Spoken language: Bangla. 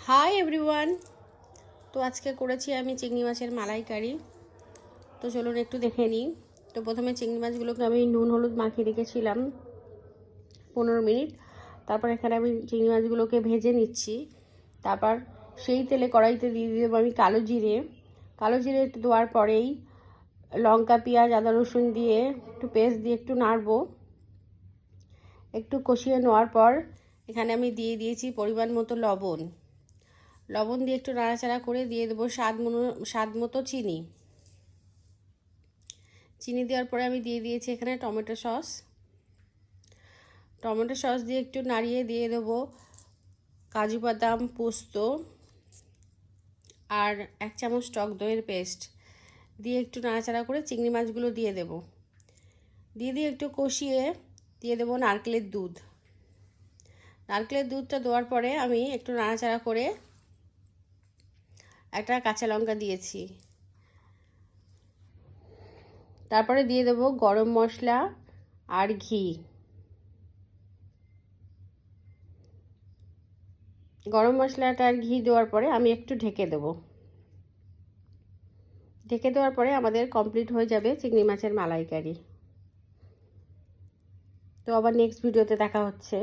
Hi everyone. তো আজকে করেছি আমি চিংড়ি মাছের মালাইকারি। তো চলুন একটু দেখে নিই। তো প্রথমে চিংড়ি মাছগুলোকে আমি নুন হলুদ মাখিয়ে রেখেছিলাম 15 মিনিট। তারপর এখানে আমি চিংড়ি মাছগুলোকে ভেজে নিচ্ছি। তারপর সেই তেলে কড়াইতে দিয়ে দেবো আমি কালো জিরে একটু দেওয়ার পরেই লঙ্কা পেঁয়াজ আদা রসুন দিয়ে একটু পেস্ট দিয়ে একটু নাড়বো। একটু কষিয়ে নেওয়ার পর এখানে আমি দিয়ে দিয়েছি পরিমাণ মতো লবণ দিয়ে একটু নাড়াচাড়া করে দিয়ে দেবো স্বাদ মতো চিনি দেওয়ার পরে আমি দিয়ে দিয়েছি এখানে টমেটো সস দিয়ে একটু নাড়িয়ে দিয়ে দেবো কাজু বাদাম পোস্ত আর 1 চামচ টক দইয়ের পেস্ট দিয়ে একটু নাড়াচাড়া করে চিংড়ি মাছগুলো দিয়ে দেবো। দিয়ে একটু কষিয়ে দিয়ে দেবো নারকেলের দুধটা দেওয়ার পরে আমি একটু নাড়াচাড়া করে একটা কাঁচা লঙ্কা দিয়েছি। তারপরে দিয়ে দেবো গরম মশলা আর ঘি। গরম মশলাটা আর ঘি দেওয়ার পরে আমি একটু ঢেকে দেওয়ার পরে আমাদের কমপ্লিট হয়ে যাবে চিংড়ি মাছের মালাইকারি। তো আবার নেক্সট ভিডিওতে দেখা হচ্ছে।